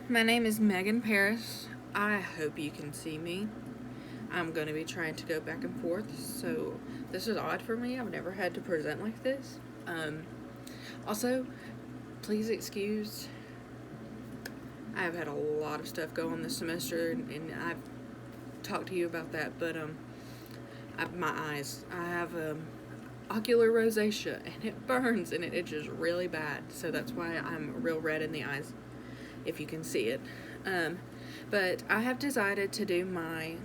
My name is Megan Paris. I hope you can see me. I'm going to be trying to go back and forth, so this is odd for me. I've never had to present like this. Also, please excuse. I've had a lot of stuff go on this semester, and I've talked to you about that, but my eyes. I have ocular rosacea, and it burns, and it itches really bad, so that's why I'm real red in the eyes, if you can see it. But I have decided to do my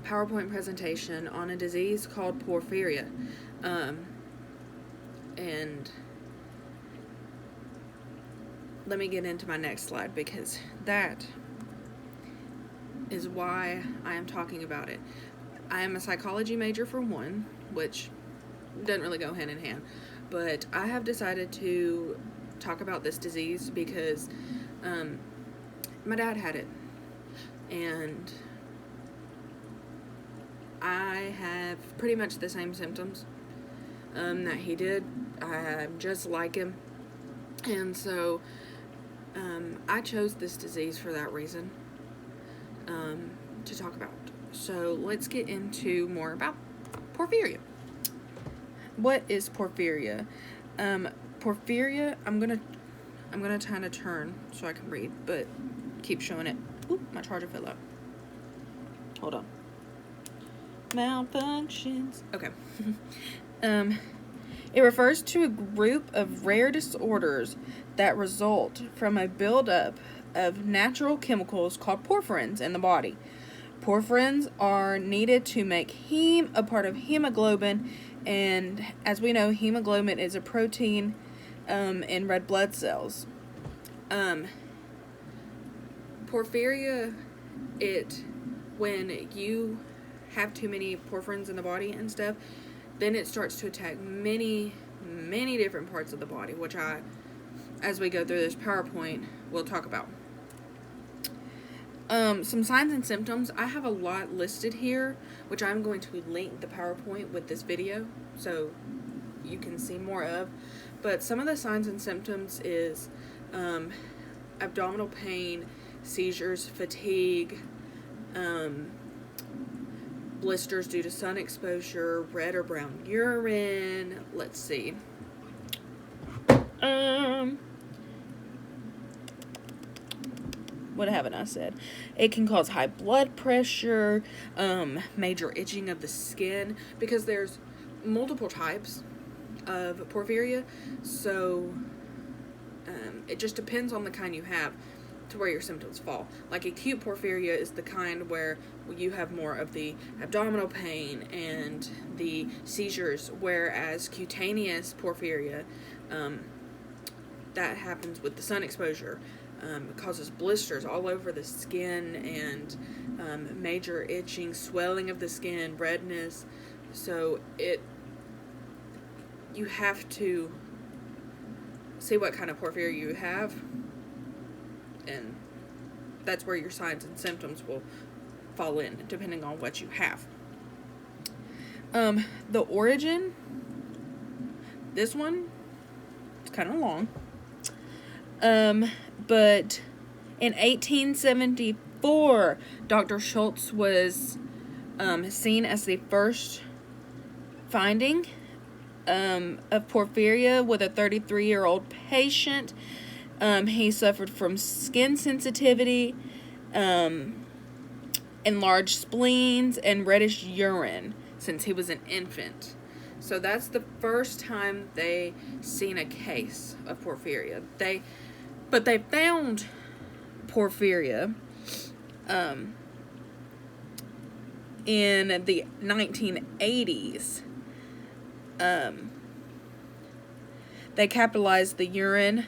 PowerPoint presentation on a disease called porphyria. And let me get into my next slide because that is why I am talking about it. I am a psychology major for one, which doesn't really go hand in hand, but I have decided to talk about this disease because my dad had it, and I have pretty much the same symptoms that he did. I'm just like him, and so I chose this disease for that reason to talk about. So let's get into more about porphyria. What is porphyria? Porphyria, I'm gonna kind of turn so I can read, but keep showing it. Oop, my charger fell out. Hold on. Malfunctions. Okay. It refers to a group of rare disorders that result from a buildup of natural chemicals called porphyrins in the body. Porphyrins are needed to make heme a part of hemoglobin, and as we know, hemoglobin is a protein in red blood cells. Porphyria, when you have too many porphyrins in the body and stuff, then it starts to attack many different parts of the body, which as we go through this PowerPoint, we'll talk about. Some signs and symptoms. I have a lot listed here, which I'm going to link the PowerPoint with this video so you can see more of. But some of the signs and symptoms is abdominal pain, seizures, fatigue, blisters due to sun exposure, red or brown urine. Let's see. What haven't I said? It can cause high blood pressure, major itching of the skin, because there's multiple types of porphyria, so it just depends on the kind you have to where your symptoms fall. Like acute porphyria is the kind where you have more of the abdominal pain and the seizures, whereas cutaneous porphyria, that happens with the sun exposure. It causes blisters all over the skin and major itching, swelling of the skin, redness. So you have to see what kind of porphyria you have, and that's where your signs and symptoms will fall in, depending on what you have. The origin, this one, it's kind of long. But in 1874, Dr. Schultz was seen as the first finding of porphyria with a 33-year-old patient. He suffered from skin sensitivity, enlarged spleens, and reddish urine since he was an infant. So that's the first time they seen a case of porphyria. But they found porphyria in the 1980s. They capitalized the urine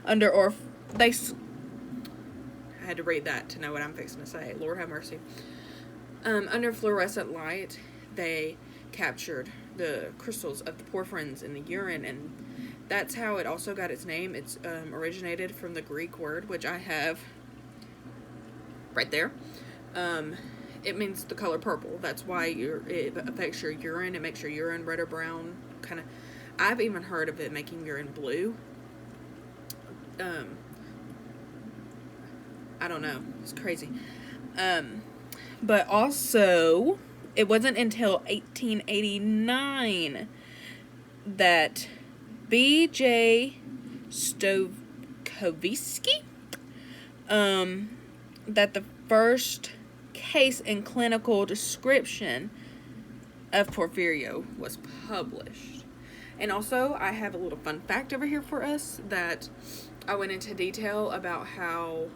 under I had to read that to know what I'm fixing to say. Lord have mercy. Under fluorescent light, they captured the crystals of the porphyrins in the urine, and that's how it also got its name. It's originated from the Greek word, which I have right there. It means the color purple. That's why it affects your urine. It makes your urine red or brown, kind of I've even heard of it making urine blue. I don't know. It's crazy. But also, it wasn't until 1889 that B.J. Stokowski, that the first case and clinical description of porphyria was published. And also, I have a little fun fact over here for us that I went into detail about how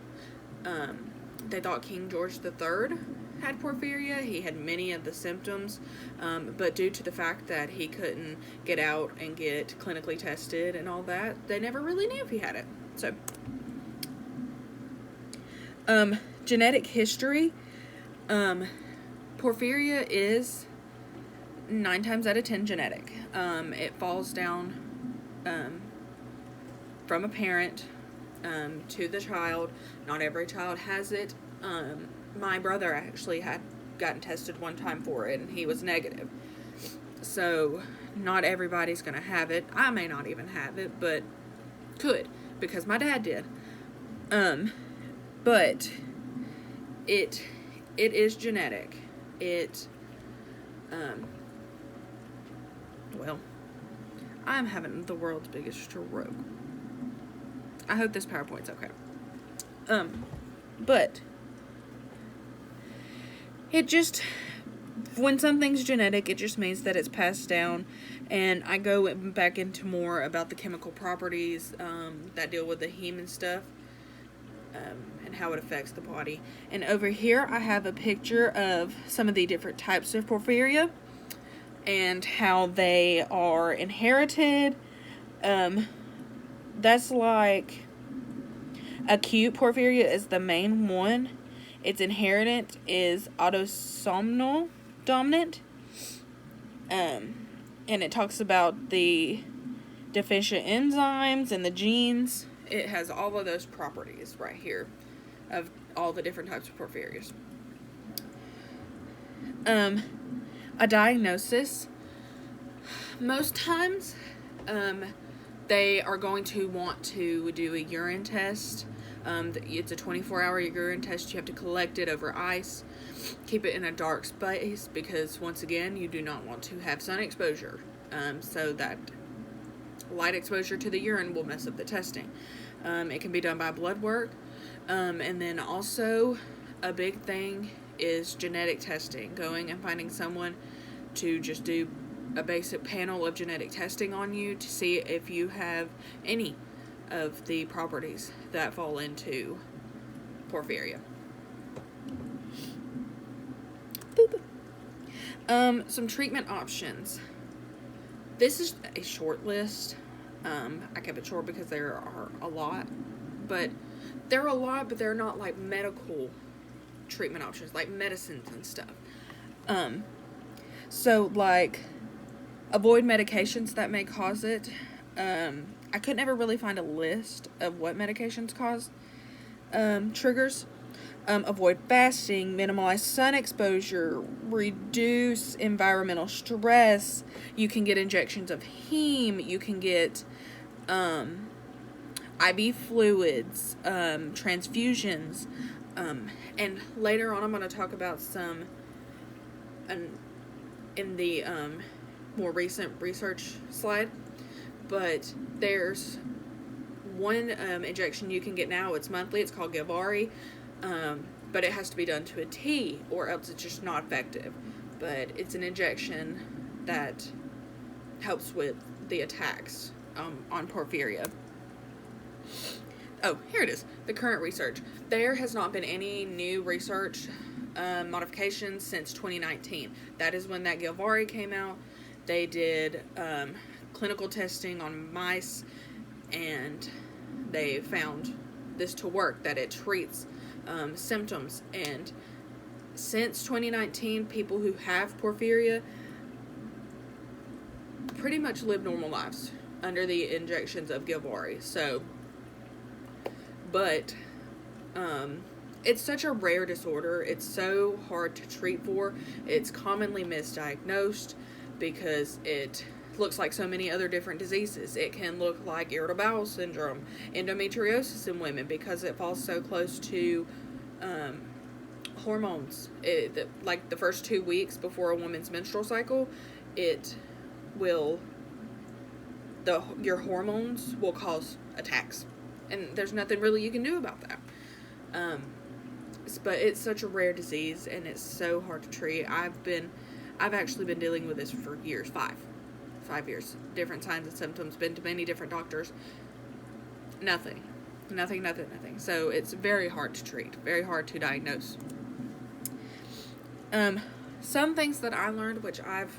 they thought King George III had porphyria. He had many of the symptoms, but due to the fact that he couldn't get out and get clinically tested and all that, they never really knew if he had it. So, genetic history. Porphyria is 9 times out of 10 genetic. It falls down from a parent to the child. Not every child has it. My brother actually had gotten tested one time for it, and he was negative. So, not everybody's going to have it. I may not even have it, but could, because my dad did. But it is genetic. Well, I'm having the world's biggest stroke. I hope this PowerPoint's okay. But it just, when something's genetic, it just means that it's passed down. And I go back into more about the chemical properties that deal with the heme and stuff, and how it affects the body. And over here, I have a picture of some of the different types of porphyria and how they are inherited. That's like acute porphyria is the main one. Its inheritance is autosomal dominant. And it talks about the deficient enzymes and the genes. It has all of those properties right here of all the different types of porphyrias. A diagnosis. Most times, they are going to want to do a urine test. It's a 24-hour urine test. You have to collect it over ice. Keep it in a dark space because, once again, you do not want to have sun exposure. So that light exposure to the urine will mess up the testing. It can be done by blood work. And then also, a big thing is genetic testing. Going and finding someone to just do a basic panel of genetic testing on you to see if you have any of the properties that fall into porphyria. Some treatment options. This is a short list. I kept it short because there are a lot, but they're not like medical treatment options, like medicines and stuff. So like avoid medications that may cause it. I could never really find a list of what medications cause triggers. Avoid fasting, minimize sun exposure, reduce environmental stress. You can get injections of heme. You can get IV fluids, transfusions. And later on I'm going to talk about some in the more recent research slide. But there's one injection you can get now. It's monthly. It's called Givari. But it has to be done to a T, or else it's just not effective. But it's an injection that helps with the attacks on porphyria. Oh, here it is. The current research. There has not been any new research modifications since 2019. That is when that Givari came out. They did clinical testing on mice, and they found this to work, that it treats symptoms. And since 2019, people who have porphyria pretty much live normal lives under the injections of Givari. So, but it's such a rare disorder. It's so hard to treat for. It's commonly misdiagnosed because it looks like so many other different diseases. It can look like irritable bowel syndrome, endometriosis in women, because it falls so close to hormones. Like the first 2 weeks before a woman's menstrual cycle, it will, your hormones will cause attacks, and there's nothing really you can do about that. But it's such a rare disease, and it's so hard to treat. I've actually been dealing with this for years, 5 years, different signs and symptoms, been to many different doctors. Nothing. So it's very hard to treat, very hard to diagnose. Some things that I learned, which I've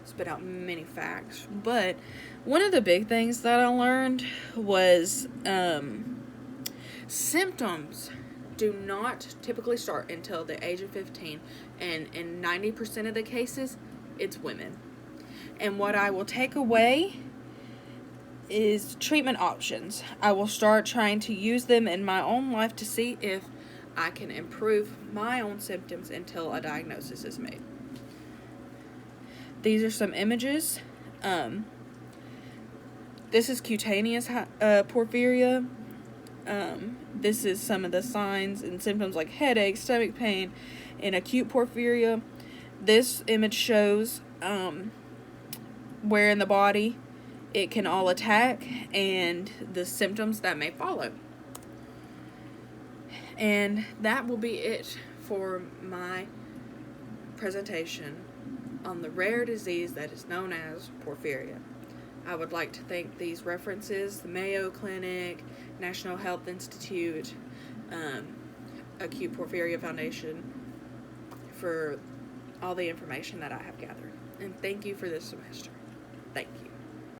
spit out many facts, but one of the big things that I learned was symptoms do not typically start until the age of 15, and in 90% of the cases, it's women. And what I will take away is treatment options. I will start trying to use them in my own life to see if I can improve my own symptoms until a diagnosis is made. These are some images. This is cutaneous porphyria. This is some of the signs and symptoms like headache, stomach pain, and acute porphyria. This image shows where in the body it can all attack and the symptoms that may follow. And that will be it for my presentation on the rare disease that is known as porphyria. I would like to thank these references, the Mayo Clinic, National Health Institute, Acute Porphyria Foundation, for all the information that I have gathered. And thank you for this semester.